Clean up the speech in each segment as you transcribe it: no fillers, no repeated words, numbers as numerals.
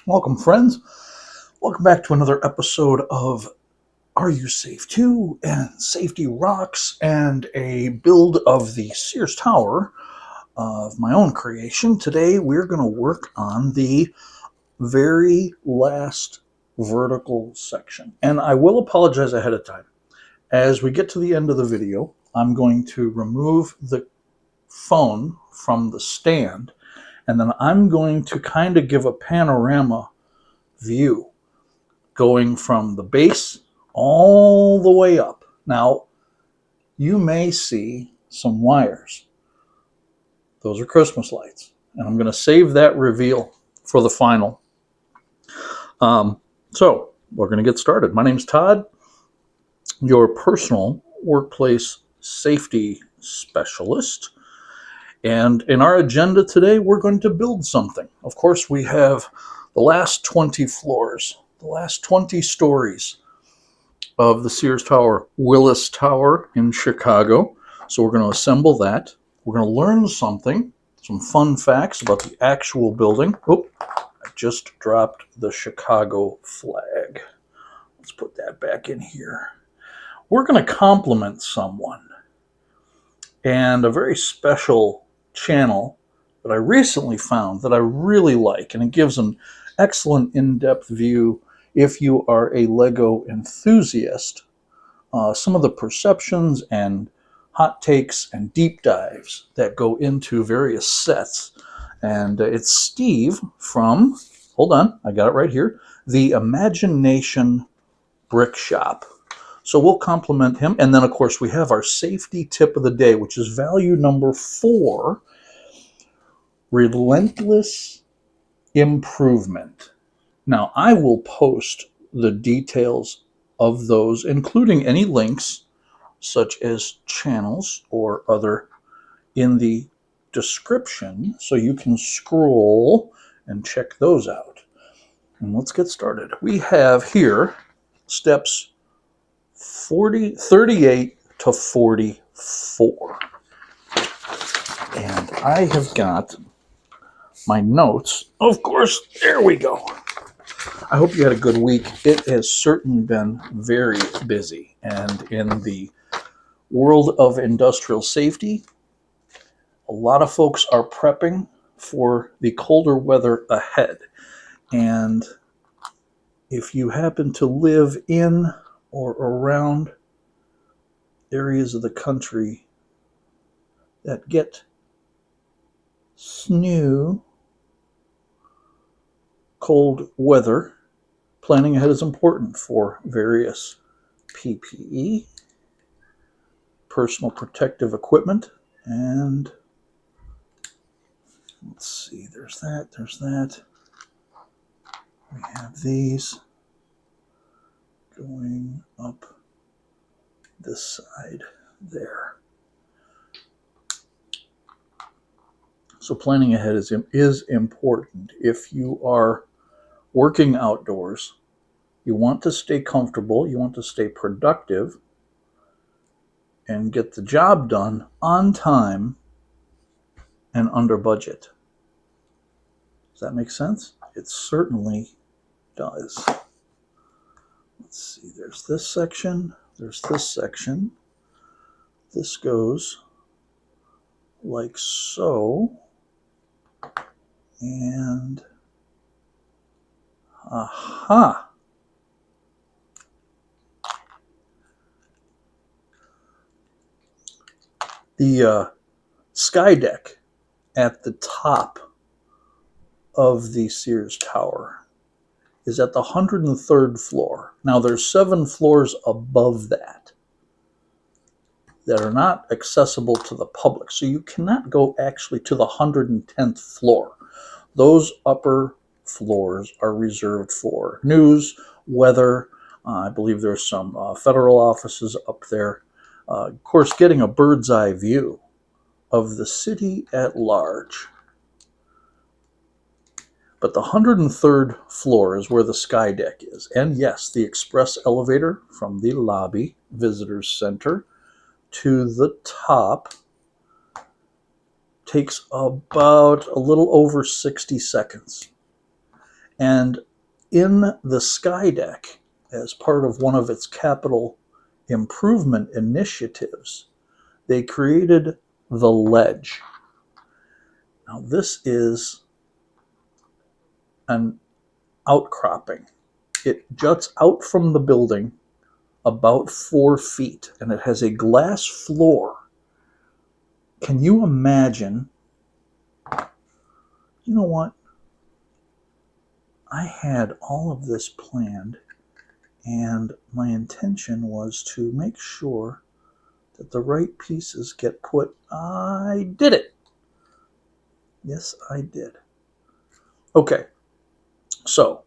Welcome, friends. Welcome back to another episode of Are You Safe Too? And Safety Rocks, and a build of the Sears Tower of my own creation. Today we're going to work on the very last vertical section. And I will apologize ahead of time. As we get to the end of the video, I'm going to remove the phone from the stand, and then I'm going to kind of give a panorama view going from the base all the way up. Now, you may see some wires. Those are Christmas lights, and I'm going to save that reveal for the final. So we're going to get started. My name's Todd, your personal workplace safety specialist. And in our agenda today, we're going to build something. Of course, we have the last 20 floors, the last 20 stories of the Sears Tower, Willis Tower in Chicago. So we're going to assemble that. We're going to learn something, some fun facts about the actual building. Oh, I just dropped the Chicago flag. Let's put that back in here. We're going to compliment someone, and a very special channel that I recently found that I really like, and it gives an excellent in-depth view if you are a Lego enthusiast. Some of the perceptions and hot takes and deep dives that go into various sets. And it's Steve from, hold on, I got it right here, the Imagination Brickshop. So we'll compliment him. And then, of course, we have our safety tip of the day, which is value number 4, Relentless improvement. Now, I will post the details of those, including any links, such as channels or other, in the description, so you can scroll and check those out. And let's get started. We have here steps 38 to 44. And I have got my notes. Of course, there we go. I hope you had a good week. It has certainly been very busy. And in the world of industrial safety, a lot of folks are prepping for the colder weather ahead. And if you happen to live in or around areas of the country that get snow, cold weather, planning ahead is important for various PPE, personal protective equipment, and let's see, there's that. We have these going up this side there. So planning ahead is important. If you are working outdoors, you want to stay comfortable, you want to stay productive, and get the job done on time and under budget. Does that make sense? It certainly does. Let's see, there's this section, there's this section. This goes like so. And aha! The Skydeck at the top of the Sears Tower is at the 103rd floor. Now there's 7 floors above that are not accessible to the public. So you cannot go actually to the 110th floor. Those upper floors are reserved for news, weather. I believe there's some federal offices up there. Of course, getting a bird's eye view of the city at large. But the 103rd floor is where the Skydeck is. And yes, the express elevator from the lobby, visitors center, to the top takes about a little over 60 seconds. And in the Skydeck, as part of one of its capital improvement initiatives, they created the ledge. Now, this is an outcropping. It juts out from the building about 4 feet, and it has a glass floor. Can you imagine? You know what? I had all of this planned, and my intention was to make sure that the right pieces get put. I did it. Yes, I did. Okay, so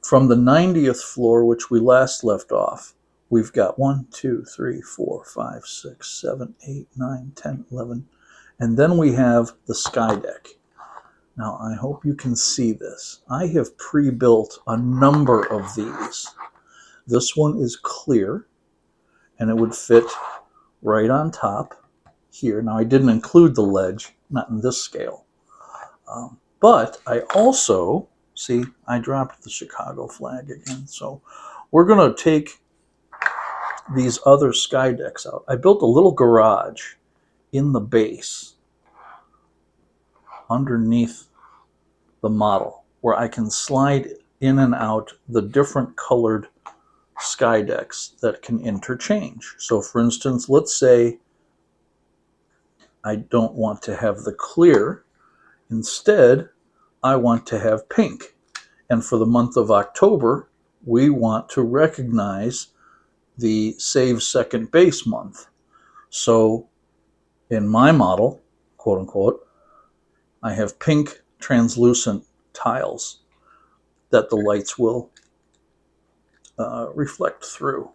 from the 90th floor, which we last left off, we've got 1, 2, 3, 4, 5, 6, 7, 8, 9, 10, 11, and then we have the Skydeck. Now, I hope you can see this. I have pre-built a number of these. This one is clear, and it would fit right on top here. Now, I didn't include the ledge, not in this scale. But I also, see, I dropped the Chicago flag again. So we're going to take these other Skydecks out. I built a little garage in the base underneath the model where I can slide in and out the different colored Skydecks that can interchange. So for instance, let's say I don't want to have the clear. Instead, I want to have pink. And for the month of October, we want to recognize the Save Second Base month. So in my model, quote unquote, I have pink translucent tiles that the lights will reflect through.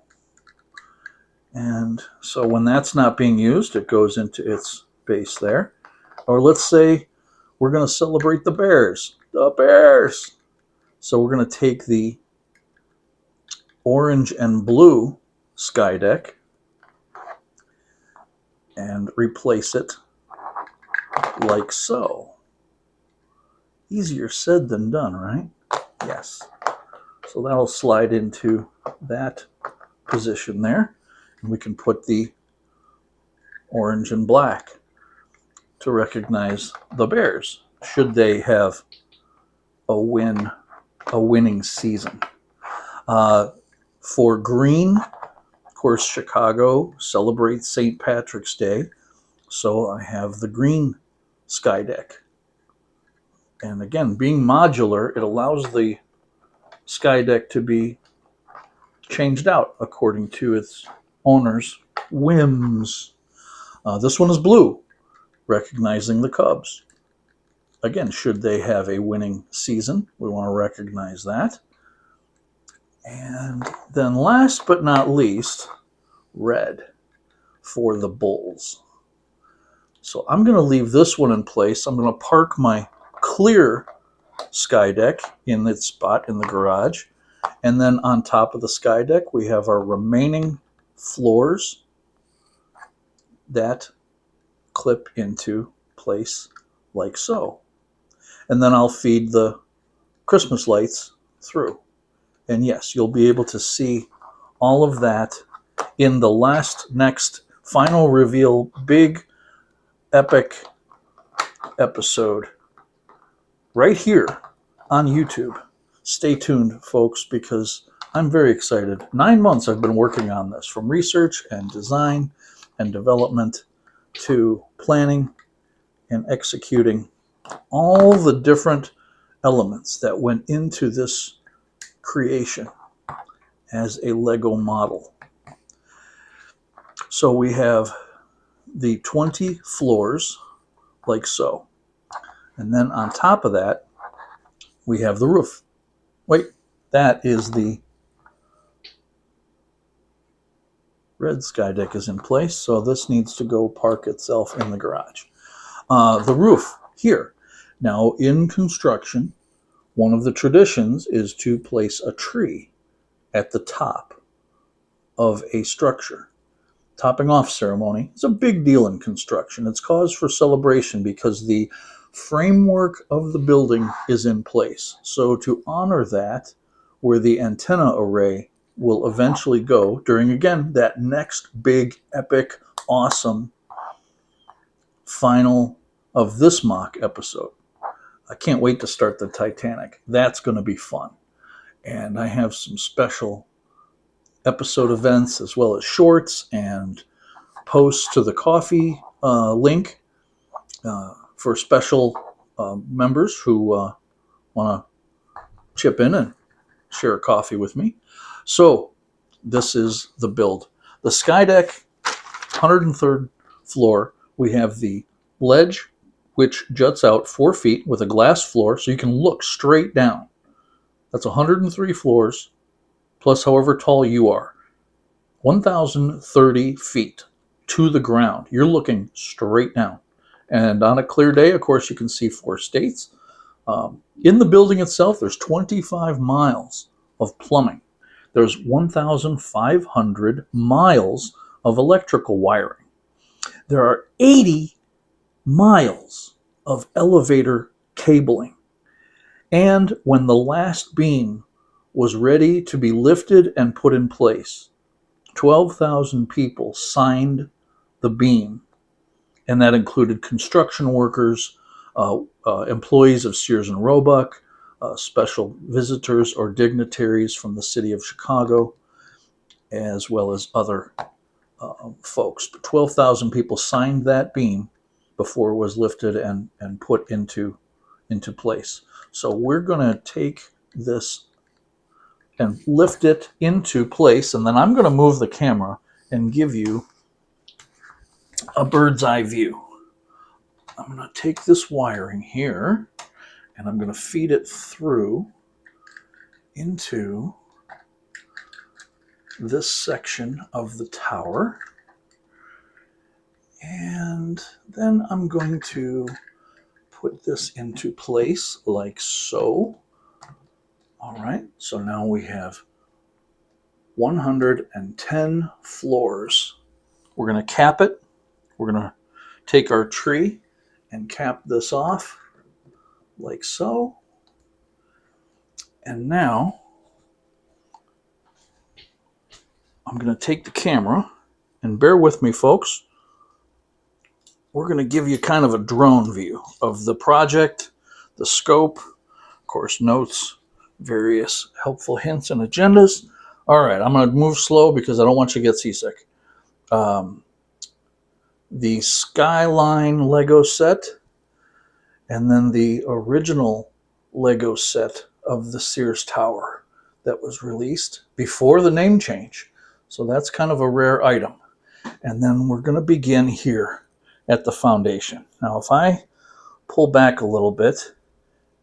And so when that's not being used, it goes into its base there. Or let's say we're going to celebrate the Bears. The Bears! So we're going to take the orange and blue Skydeck and replace it like so. Easier said than done, right? Yes. So that'll slide into that position there. And we can put the orange and black to recognize the Bears, should they have a winning season. For green, of course, Chicago celebrates St. Patrick's Day, so I have the green Skydeck. And again, being modular, it allows the Skydeck to be changed out according to its owner's whims. This one is blue, recognizing the Cubs. Again, should they have a winning season, we want to recognize that. And then last but not least, red for the Bulls. So I'm going to leave this one in place. I'm going to park my clear Skydeck in its spot in the garage. And then on top of the Skydeck, we have our remaining floors that clip into place like so. And then I'll feed the Christmas lights through. And yes, you'll be able to see all of that in the next final reveal, big, epic episode right here on YouTube. Stay tuned, folks, because I'm very excited. 9 months I've been working on this, from research and design and development to planning and executing all the different elements that went into this creation as a Lego model. So we have the 20 floors like so. And then on top of that, we have the roof. Wait, that is the red Skydeck is in place, so this needs to go park itself in the garage. The roof here. Now in construction, one of the traditions is to place a tree at the top of a structure. Topping off ceremony is a big deal in construction. It's cause for celebration because the framework of the building is in place. So to honor that, where the antenna array will eventually go during, again, that next big, epic, awesome final of this mock episode. I can't wait to start the Titanic. That's going to be fun. And I have some special episode events as well as shorts and posts to the coffee link for special members who want to chip in and share a coffee with me. So this is the build. The Skydeck, 103rd floor. We have the ledge, which juts out 4 feet with a glass floor, so you can look straight down. That's 103 floors, plus however tall you are. 1,030 feet to the ground. You're looking straight down. And on a clear day, of course, you can see 4 states. In the building itself, there's 25 miles of plumbing. There's 1,500 miles of electrical wiring. There are 80 miles of elevator cabling. And when the last beam was ready to be lifted and put in place, 12,000 people signed the beam. And that included construction workers, employees of Sears and Roebuck, special visitors or dignitaries from the city of Chicago, as well as other folks. But 12,000 people signed that beam before it was lifted and put into place. So we're going to take this and lift it into place, and then I'm going to move the camera and give you a bird's eye view. I'm going to take this wiring here, and I'm going to feed it through into this section of the tower. And then I'm going to put this into place like so. All right, so now we have 110 floors. We're going to cap it. We're going to take our tree and cap this off like so. And now I'm going to take the camera, and bear with me, folks. We're going to give you kind of a drone view of the project, the scope, of course, notes, various helpful hints and agendas. All right, I'm going to move slow because I don't want you to get seasick. The Skyline Lego set, and then the original Lego set of the Sears Tower that was released before the name change. So that's kind of a rare item. And then we're going to begin here at the foundation. Now, if I pull back a little bit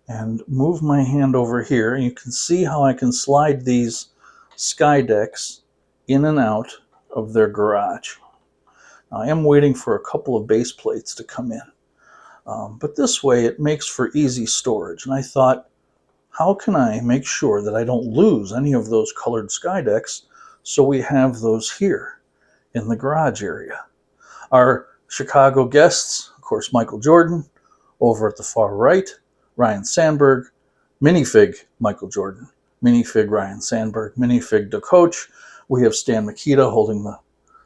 and move my hand over here, you can see how I can slide these Skydecks in and out of their garage. Now, I am waiting for a couple of base plates to come in. But this way it makes for easy storage. And I thought, how can I make sure that I don't lose any of those colored Skydecks? So we have those here in the garage area. Our Chicago guests, of course, Michael Jordan, over at the far right, Ryan Sandberg, minifig Michael Jordan, minifig Ryan Sandberg, minifig the coach. We have Stan Mikita holding the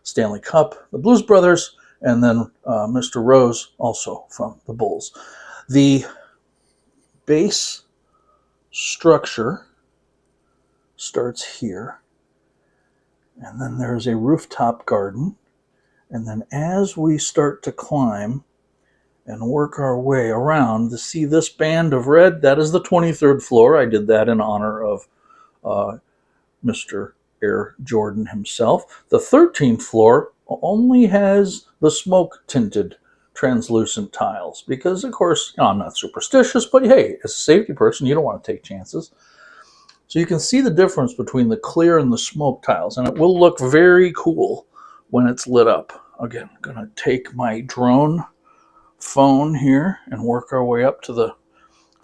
Stanley Cup, the Blues Brothers, and then Mr. Rose, also from the Bulls. The base structure starts here, and then there's a rooftop garden. And then as we start to climb and work our way around to see this band of red, that is the 23rd floor. I did that in honor of Mr. Air Jordan himself. The 13th floor only has the smoke-tinted translucent tiles because, of course, I'm not superstitious, but hey, as a safety person, you don't want to take chances. So you can see the difference between the clear and the smoke tiles, and it will look very cool when it's lit up. Again, I'm going to take my drone phone here and work our way up to the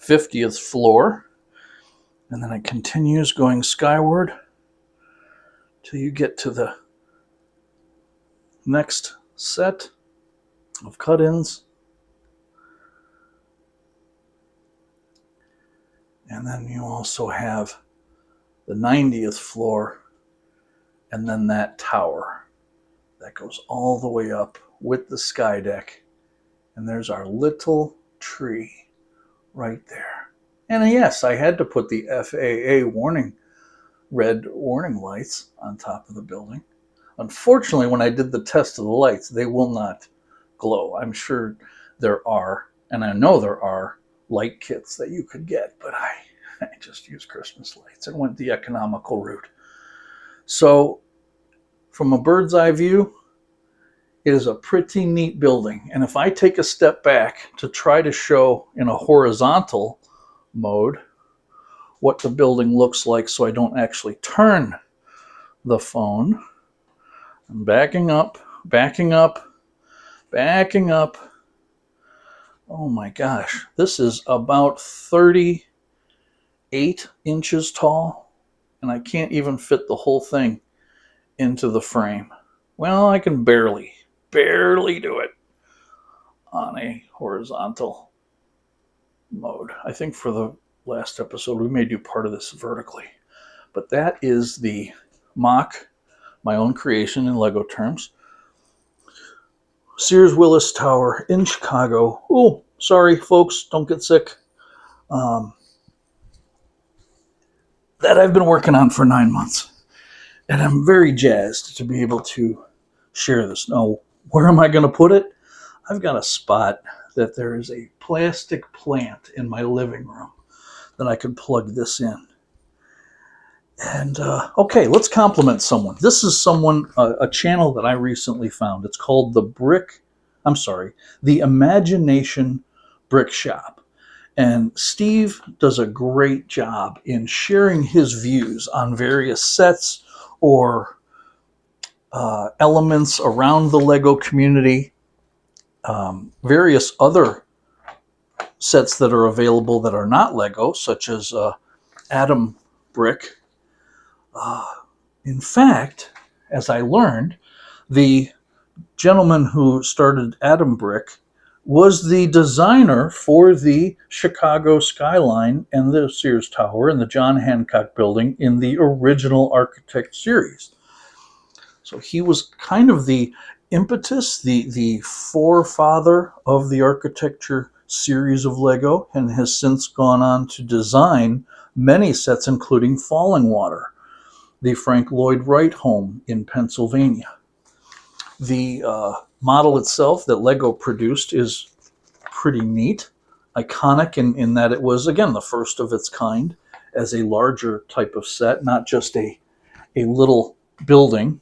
50th floor. And then it continues going skyward till you get to the next set of cut-ins. And then you also have the 90th floor, and then that tower that goes all the way up with the Skydeck. And there's our little tree right there. And yes, I had to put the FAA red warning lights on top of the building. Unfortunately, when I did the test of the lights, they will not glow. I'm sure there are, and I know there are, light kits that you could get, but I just used Christmas lights and went the economical route. So from a bird's eye view, it is a pretty neat building. And if I take a step back to try to show in a horizontal mode what the building looks like so I don't actually turn the phone, I'm backing up. Oh my gosh, this is about 38 inches tall, and I can't even fit the whole thing into the frame. Well, I can barely do it on a horizontal mode. I think for the last episode we may do part of this vertically. But that is the mock, my own creation in Lego terms, Sears Willis Tower in Chicago. Oh, sorry folks, don't get sick. That I've been working on for 9 months. And I'm very jazzed to be able to share this. Now, where am I going to put it? I've got a spot that there is a plastic plant in my living room that I could plug this in. And okay, let's compliment someone. This is a channel that I recently found. It's called the Imagination Brickshop. And Steve does a great job in sharing his views on various sets or elements around the Lego community, various other sets that are available that are not Lego, such as Atom Brick. In fact, as I learned, the gentleman who started Atom Brick was the designer for the Chicago skyline and the Sears Tower and the John Hancock building in the original Architect series. So he was kind of the impetus, the forefather of the architecture series of Lego, and has since gone on to design many sets, including Falling Water, the Frank Lloyd Wright home in Pennsylvania. The model itself that Lego produced is pretty neat, iconic in that it was, again, the first of its kind as a larger type of set, not just a little building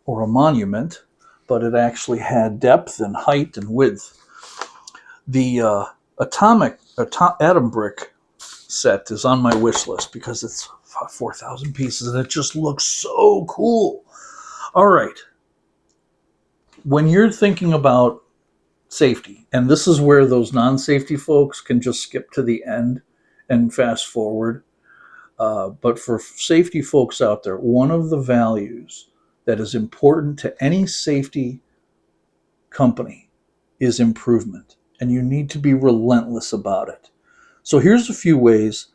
or a monument, but it actually had depth and height and width. The Atom Brick set is on my wish list because it's 4,000 pieces and it just looks so cool. All right. When you're thinking about safety, and this is where those non-safety folks can just skip to the end and fast forward, but for safety folks out there, one of the values that is important to any safety company is improvement, and you need to be relentless about it. So here's a few ways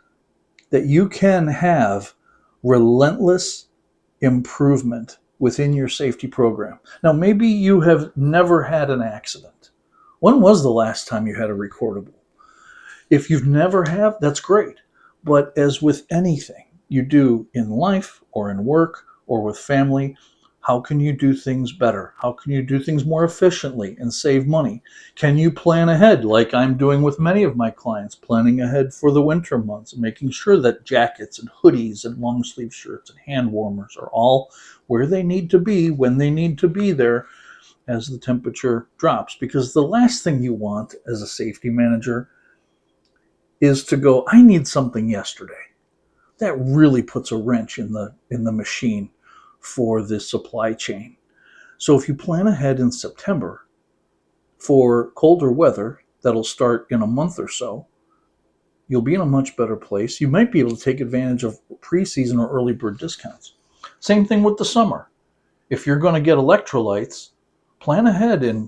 that you can have relentless improvement within your safety program. Now, maybe you have never had an accident. When was the last time you had a recordable? If you've never have, that's great. But as with anything you do in life or in work or with family, how can you do things better? How can you do things more efficiently and save money? Can you plan ahead, like I'm doing with many of my clients, planning ahead for the winter months and making sure that jackets and hoodies and long sleeve shirts and hand warmers are all where they need to be when they need to be there as the temperature drops? Because the last thing you want as a safety manager is to go, I need something yesterday. That really puts a wrench in the machine for the supply chain. So if you plan ahead in September for colder weather that'll start in a month or so, you'll be in a much better place. You might be able to take advantage of pre-season or early bird discounts. Same thing with the summer. If you're going to get electrolytes, plan ahead in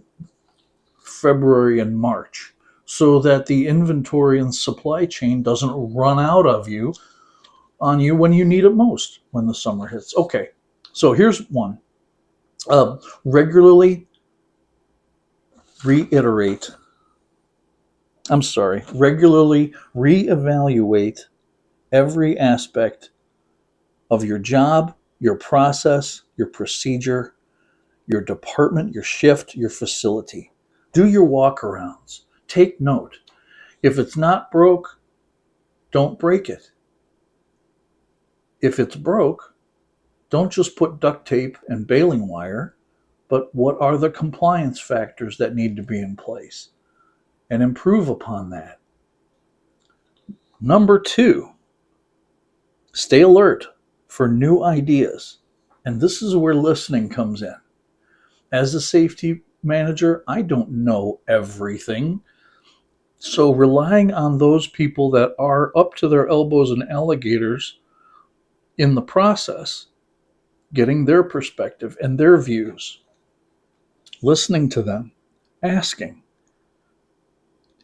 February and March so that the inventory and supply chain doesn't run out of you on you when you need it most when the summer hits. Okay, so here's one. Regularly reevaluate every aspect of your job, your process, your procedure, your department, your shift, your facility. Do your walkarounds. Take note. If it's not broke, don't break it. If it's broke, don't just put duct tape and baling wire, but what are the compliance factors that need to be in place? And improve upon that. Number 2, stay alert for new ideas. And this is where listening comes in. As a safety manager, I don't know everything. So relying on those people that are up to their elbows in alligators in the process, getting their perspective and their views, listening to them, asking.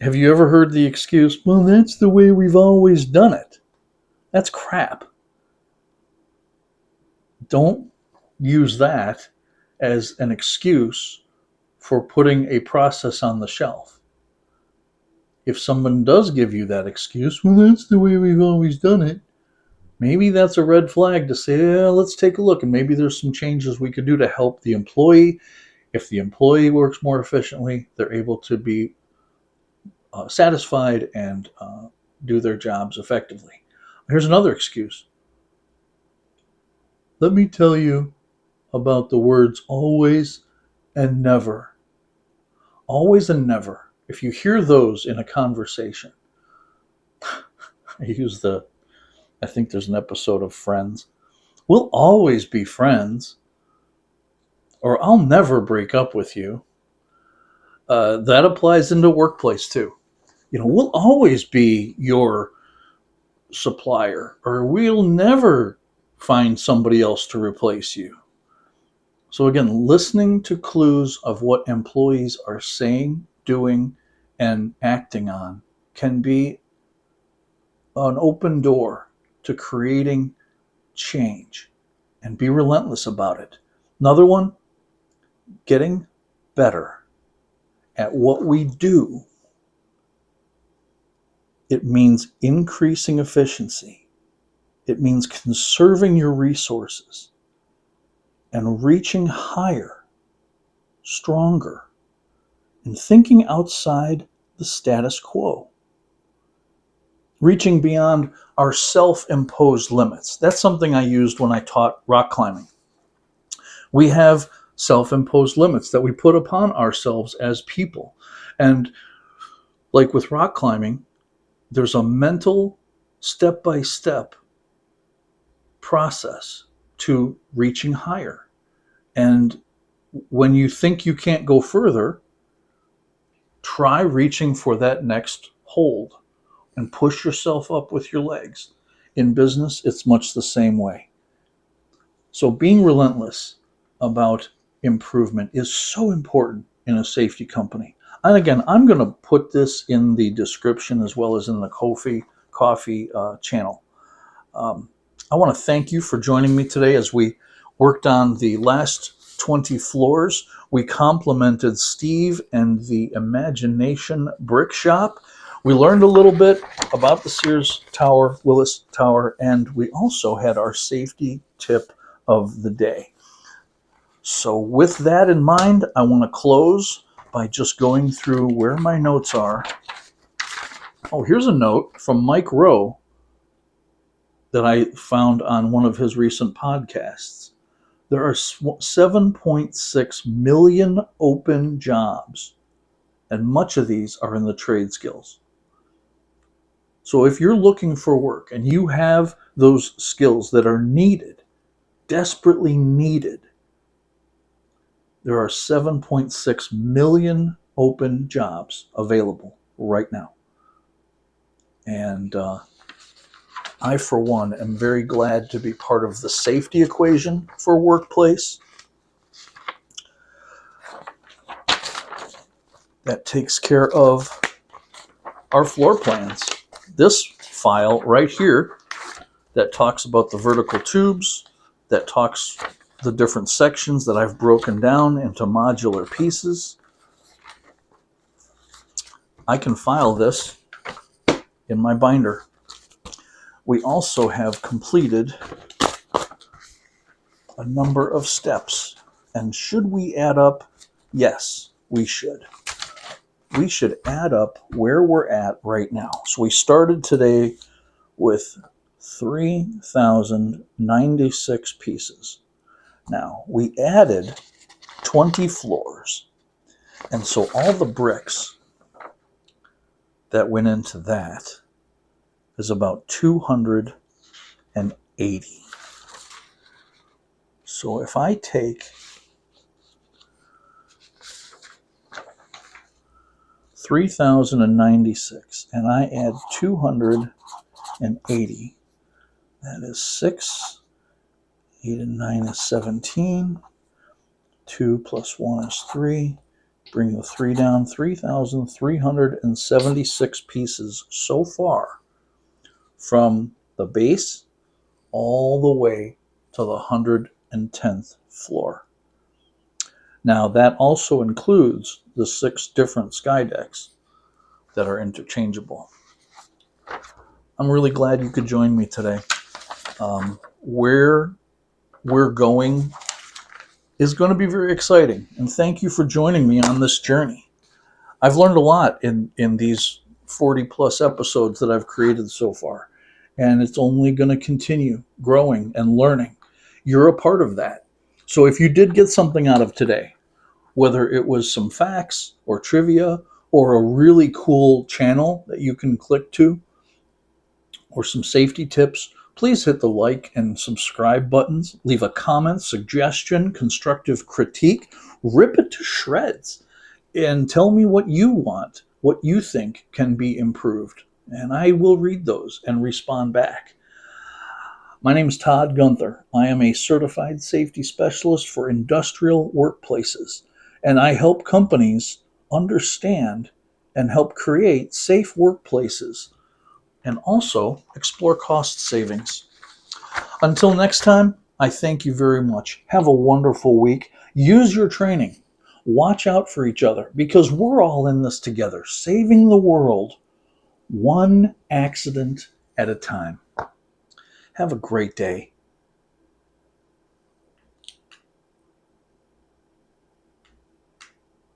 Have you ever heard the excuse, well, that's the way we've always done it? That's crap. Don't use that as an excuse for putting a process on the shelf. If someone does give you that excuse, well, that's the way we've always done it, maybe that's a red flag to say, yeah, let's take a look, and maybe there's some changes we could do to help the employee. If the employee works more efficiently, they're able to be satisfied and do their jobs effectively. Here's another excuse. Let me tell you about the words always and never. Always and never. If you hear those in a conversation, I think there's an episode of Friends. We'll always be friends, or I'll never break up with you. That applies in the workplace too. We'll always be your supplier, or we'll never find somebody else to replace you. So again, listening to clues of what employees are saying, doing, and acting on can be an open door to creating change, and be relentless about it. Another one, getting better at what we do. It means increasing efficiency. It means conserving your resources and reaching higher, stronger, and thinking outside the status quo. Reaching beyond our self-imposed limits. That's something I used when I taught rock climbing. We have self-imposed limits that we put upon ourselves as people. And like with rock climbing, there's a mental step-by-step process to reaching higher. And when you think you can't go further, try reaching for that next hold and push yourself up with your legs. In business, it's much the same way. So being relentless about improvement is so important in a safety company. And again, I'm going to put this in the description as well as in the coffee channel. I want to thank you for joining me today as we worked on the last 20 floors. We complimented Steve and the Imagination Brickshop. We learned a little bit about the Sears Tower, Willis Tower, and we also had our safety tip of the day. So with that in mind, I want to close by just going through where my notes are. Oh, here's a note from Mike Rowe that I found on one of his recent podcasts. There are 7.6 million open jobs, and much of these are in the trade skills. So if you're looking for work and you have those skills that are needed, desperately needed, there are 7.6 million open jobs available right now. And I, for one, am very glad to be part of the safety equation for workplace. That takes care of our floor plans. This file right here that talks about the vertical tubes, that talks the different sections that I've broken down into modular pieces. I can file this in my binder. We also have completed a number of steps. And should we add up? Yes, we should. We should add up where we're at right now. So we started today with 3,096 pieces. Now, we added 20 floors. And so all the bricks that went into that is about 280. So if I take 3,096 and I add 280, that is 6, 8 and 9 is 17, 2 plus 1 is 3, bring the 3 down, 3,376 pieces so far from the base all the way to the 110th floor. Now that also includes the 6 different Skydecks that are interchangeable. I'm really glad you could join me today. Where we're going is going to be very exciting, and thank you for joining me on this journey. I've learned a lot in these 40 plus episodes that I've created so far, and it's only going to continue growing and learning. You're a part of that. So if you did get something out of today, whether it was some facts or trivia or a really cool channel that you can click to or some safety tips, please hit the like and subscribe buttons. Leave a comment, suggestion, constructive critique. Rip it to shreds and tell me what you want, what you think can be improved. And I will read those and respond back. My name is Todd Gunther. I am a certified safety specialist for industrial workplaces, and I help companies understand and help create safe workplaces and also explore cost savings. Until next time, I thank you very much. Have a wonderful week. Use your training. Watch out for each other because we're all in this together, saving the world one accident at a time. Have a great day.